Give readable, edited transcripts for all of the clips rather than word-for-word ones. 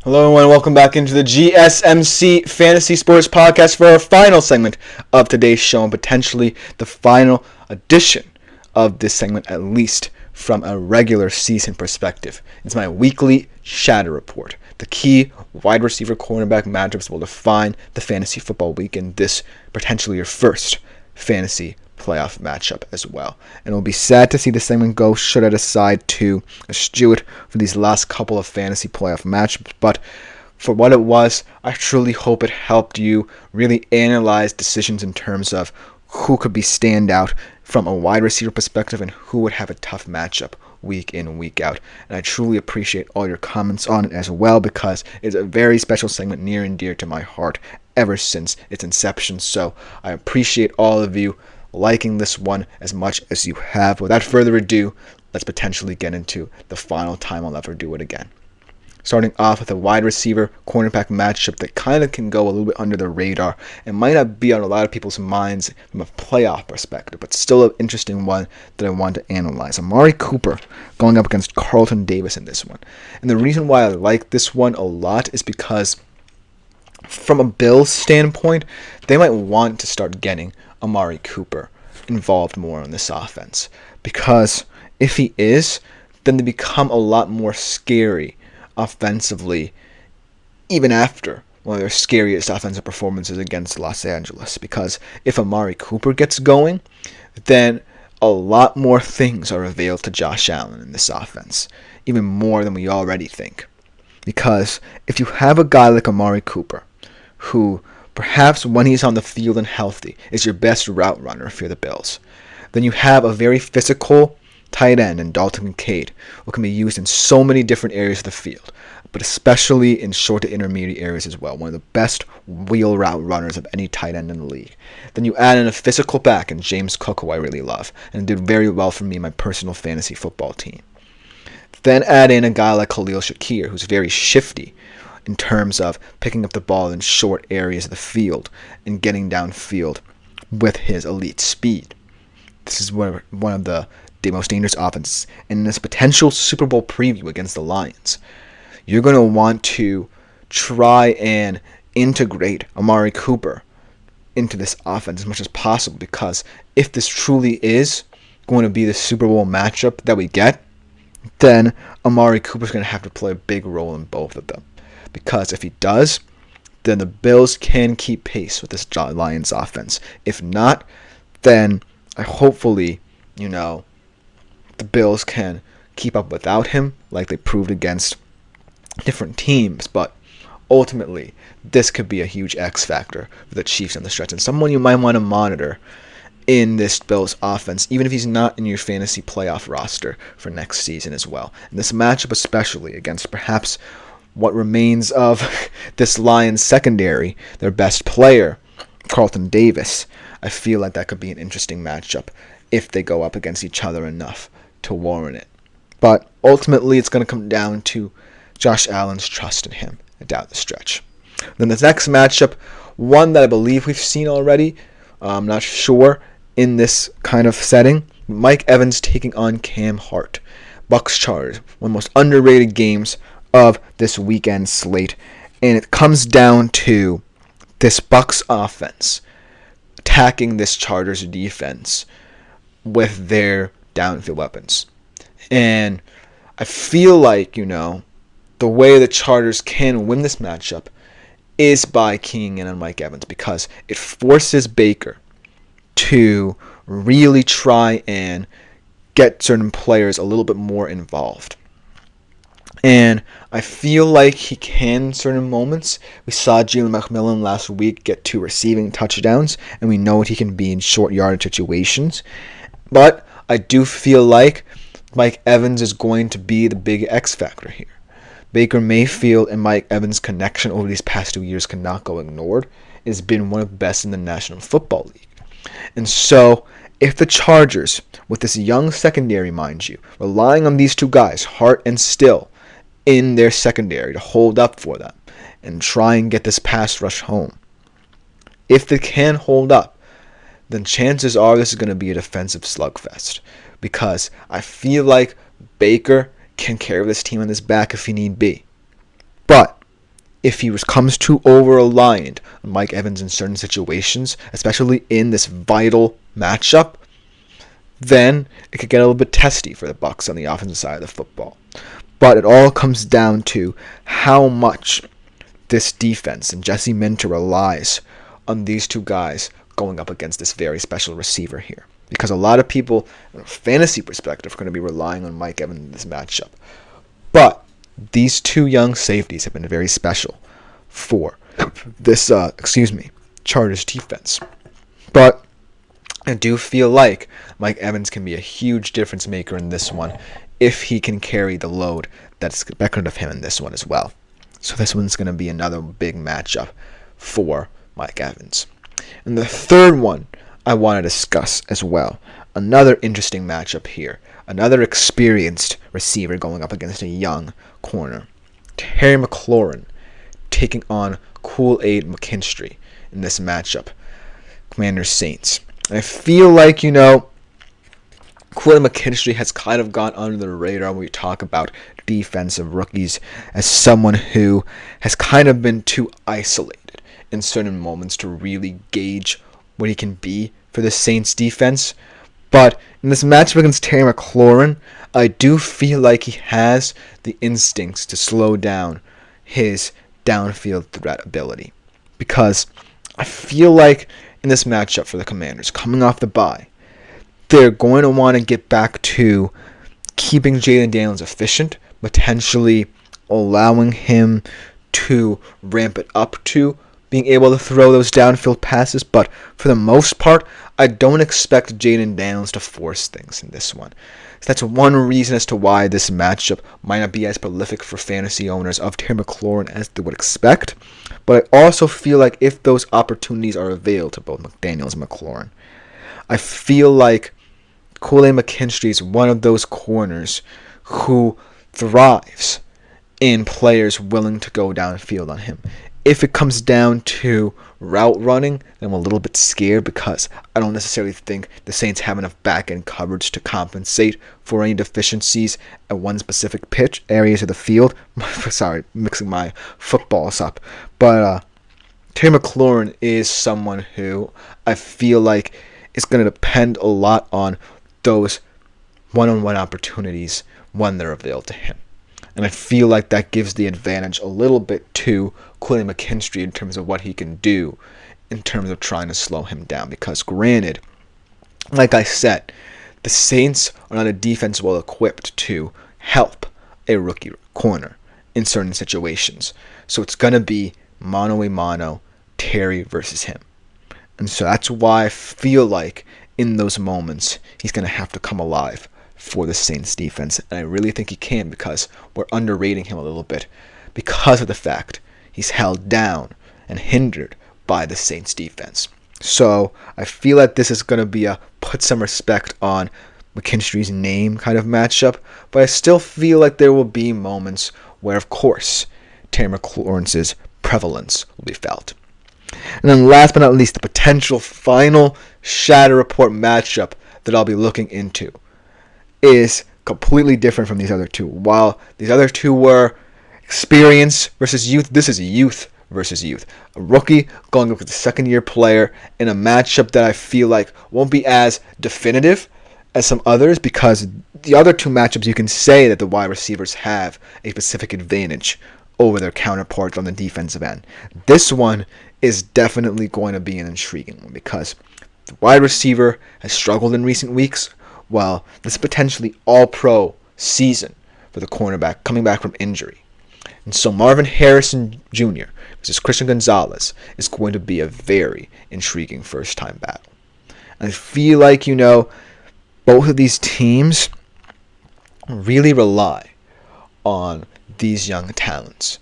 Hello and welcome back into the GSMC Fantasy Sports Podcast for our final segment of today's show and potentially the final edition of this segment, at least from a regular season perspective. It's my weekly Shatter Report. The key wide receiver cornerback matchups will define the fantasy football week in this potentially your first fantasy playoff matchup as well. And it will be sad to see this segment go should I decide to eschew it for these last couple of fantasy playoff matchups, but for what it was, I truly hope it helped you really analyze decisions in terms of who could be standout from a wide receiver perspective and who would have a tough matchup week in, week out. And I truly appreciate all your comments on it as well, because it's a very special segment near and dear to my heart ever since its inception. So I appreciate all of you liking this one as much as you have. Without further ado, let's potentially get into the final time I'll ever do it again. Starting off with a wide receiver cornerback matchup that kind of can go a little bit under the radar and might not be on a lot of people's minds from a playoff perspective, but still an interesting one that I want to analyze. Amari Cooper going up against Carlton Davis in this one. And the reason why I like this one a lot is because from a Bills standpoint, they might want to start getting Amari Cooper involved more in this offense, because if he is, then they become a lot more scary offensively, even after one of their scariest offensive performances against Los Angeles. Because if Amari Cooper gets going, then a lot more things are available to Josh Allen in this offense, even more than we already think. Because if you have a guy like Amari Cooper, who perhaps when he's on the field and healthy is your best route runner if you're the Bills, then you have a very physical tight end in Dalton Kincaid, who can be used in so many different areas of the field, but especially in short to intermediate areas as well. One of the best wheel route runners of any tight end in the league. Then you add in a physical back in James Cook, who I really love, and did very well for me in my personal fantasy football team. Then add in a guy like Khalil Shakir, who's very shifty in terms of picking up the ball in short areas of the field and getting downfield with his elite speed. This is one of the most dangerous offenses. And in this potential Super Bowl preview against the Lions, you're going to want to try and integrate Amari Cooper into this offense as much as possible, because if this truly is going to be the Super Bowl matchup that we get, then Amari Cooper's going to have to play a big role in both of them. Because if he does, then the Bills can keep pace with this Lions offense. If not, then hopefully, the Bills can keep up without him like they proved against different teams. But ultimately, this could be a huge X factor for the Chiefs on the stretch, and someone you might want to monitor in this Bills offense, even if he's not in your fantasy playoff roster for next season as well. And this matchup especially against perhaps what remains of this Lions secondary, their best player, Carlton Davis, I feel like that could be an interesting matchup if they go up against each other enough to warrant it. But ultimately, it's going to come down to Josh Allen's trust in him down the stretch. Then the next matchup, one that I believe we've seen already, I'm not sure in this kind of setting, Mike Evans taking on Cam Hart. Bucs Chargers, one of the most underrated games of this weekend slate, and it comes down to this Bucs offense attacking this Chargers defense with their downfield weapons. And I feel like, the way the Chargers can win this matchup is by keying in on Mike Evans, because it forces Baker to really try and get certain players a little bit more involved. And I feel like he can in certain moments. We saw Jalen McMillan last week get 2 receiving touchdowns, and we know what he can be in short yardage situations. But I do feel like Mike Evans is going to be the big X factor here. Baker Mayfield and Mike Evans' connection over these past 2 years cannot go ignored. It has been one of the best in the National Football League. And so, if the Chargers, with this young secondary, mind you, relying on these two guys, Hart and Still, in their secondary to hold up for them and try and get this pass rush home, if they can hold up, then chances are this is going to be a defensive slugfest, because I feel like Baker can carry this team on his back if he need be. But if he comes too over-reliant on Mike Evans in certain situations, especially in this vital matchup, then it could get a little bit testy for the Bucs on the offensive side of the football. But it all comes down to how much this defense and Jesse Minter relies on these two guys going up against this very special receiver here. Because a lot of people, from a fantasy perspective, are going to be relying on Mike Evans in this matchup. But these two young safeties have been very special for this, Chargers defense. But I do feel like Mike Evans can be a huge difference maker in this one if he can carry the load that's expected of him in this one as well. So this one's going to be another big matchup for Mike Evans. And the third one I want to discuss as well. Another interesting matchup here. Another experienced receiver going up against a young corner. Terry McLaurin taking on Kool-Aid McKinstry in this matchup. Commanders Saints. And I feel like, Kool-Aid McKinstry has kind of gone under the radar when we talk about defensive rookies as someone who has kind of been too isolated in certain moments to really gauge what he can be for the Saints defense. But in this matchup against Terry McLaurin, I do feel like he has the instincts to slow down his downfield threat ability. Because I feel like in this matchup for the Commanders, coming off the bye, they're going to want to get back to keeping Jayden Daniels efficient, potentially allowing him to ramp it up to being able to throw those downfield passes. But for the most part, I don't expect Jayden Daniels to force things in this one. So that's one reason as to why this matchup might not be as prolific for fantasy owners of Terry McLaurin as they would expect. But I also feel like if those opportunities are available to both McDaniels and McLaurin, I feel like Kool-Aid McKinstry is one of those corners who thrives in players willing to go downfield on him. If it comes down to route running, then I'm a little bit scared because I don't necessarily think the Saints have enough back-end coverage to compensate for any deficiencies at one specific pitch areas of the field. Sorry, mixing my footballs up. But Terry McLaurin is someone who I feel like is going to depend a lot on those one-on-one opportunities when they're available to him. And I feel like that gives the advantage a little bit to Kool-Aid McKinstry in terms of what he can do in terms of trying to slow him down. Because granted, like I said, the Saints are not a defense well equipped to help a rookie corner in certain situations. So it's going to be mano-a-mano, Terry versus him. And so that's why I feel like in those moments, he's going to have to come alive for the Saints defense. And I really think he can because we're underrating him a little bit because of the fact he's held down and hindered by the Saints defense. So I feel like this is going to be a put some respect on McKinstry's name kind of matchup. But I still feel like there will be moments where, of course, Terry McLaurin's prevalence will be felt. And then last but not least, the potential final Shadow Report matchup that I'll be looking into is completely different from these other two. While these other two were experience versus youth, this is youth versus youth. A rookie going up with a second-year player in a matchup that I feel like won't be as definitive as some others because the other two matchups you can say that the wide receivers have a specific advantage over their counterparts on the defensive end. This one is definitely going to be an intriguing one because the wide receiver has struggled in recent weeks, while this is potentially all-pro season for the cornerback coming back from injury. And so Marvin Harrison Jr. versus Christian Gonzalez is going to be a very intriguing first-time battle. And I feel like, both of these teams really rely on these young talents.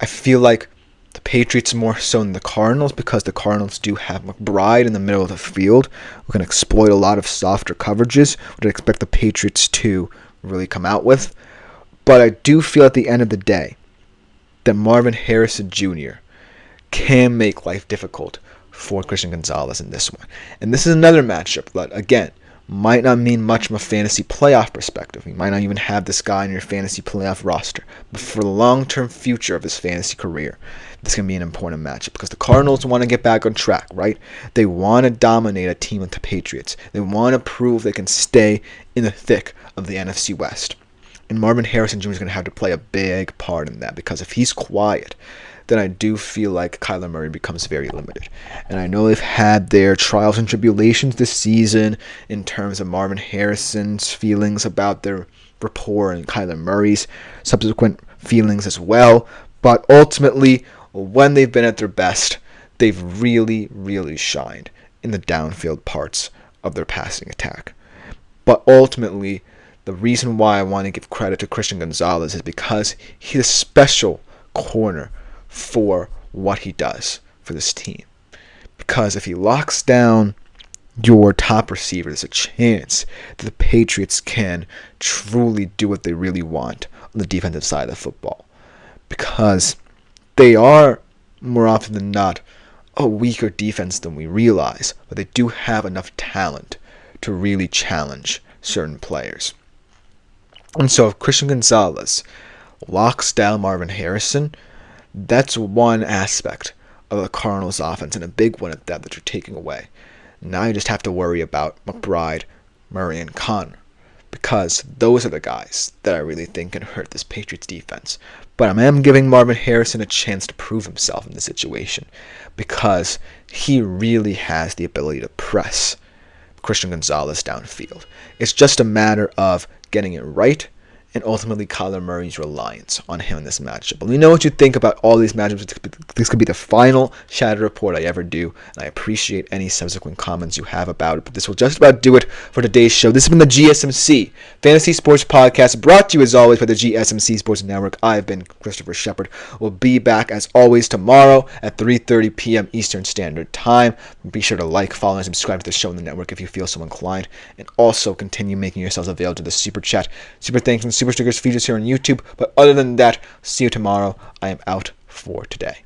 I feel like the Patriots more so than the Cardinals because the Cardinals do have McBride in the middle of the field who can exploit a lot of softer coverages, which I expect the Patriots to really come out with. But I do feel at the end of the day that Marvin Harrison Jr. can make life difficult for Christian Gonzalez in this one. And this is another matchup that, again, might not mean much from a fantasy playoff perspective. You might not even have this guy in your fantasy playoff roster. But for the long-term future of his fantasy career, this can be an important matchup because the Cardinals want to get back on track, right? They want to dominate a team like the Patriots. They want to prove they can stay in the thick of the NFC West. And Marvin Harrison Jr. is going to have to play a big part in that because if he's quiet, then I do feel like Kyler Murray becomes very limited. And I know they've had their trials and tribulations this season in terms of Marvin Harrison's feelings about their rapport and Kyler Murray's subsequent feelings as well. But ultimately, when they've been at their best, they've really, really shined in the downfield parts of their passing attack. But ultimately, the reason why I want to give credit to Christian Gonzalez is because he's a special corner for what he does for this team. Because if he locks down your top receiver, there's a chance that the Patriots can truly do what they really want on the defensive side of the football. Because they are, more often than not, a weaker defense than we realize, but they do have enough talent to really challenge certain players. And so if Christian Gonzalez locks down Marvin Harrison, that's one aspect of the Cardinals' offense, and a big one at that you're taking away. Now you just have to worry about McBride, Murray, and Connor, because those are the guys that I really think can hurt this Patriots defense. But I am giving Marvin Harrison a chance to prove himself in this situation, because he really has the ability to press Christian Gonzalez downfield. It's just a matter of getting it right, and ultimately Kyler Murray's reliance on him in this matchup. Let me know what you think about all these matchups. This could be the final Shadow Report I ever do, and I appreciate any subsequent comments you have about it. But this will just about do it for today's show. This has been the GSMC Fantasy Sports Podcast, brought to you as always by the GSMC Sports Network. I've been Christopher Shepard. We'll be back as always tomorrow at 3:30 p.m. Eastern Standard Time. Be sure to like, follow, and subscribe to the show in the network if you feel so inclined, and also continue making yourselves available to the Super Chat, Super Thanks, and Super Stickers features here on YouTube. But other than that, see you tomorrow. I am out for today.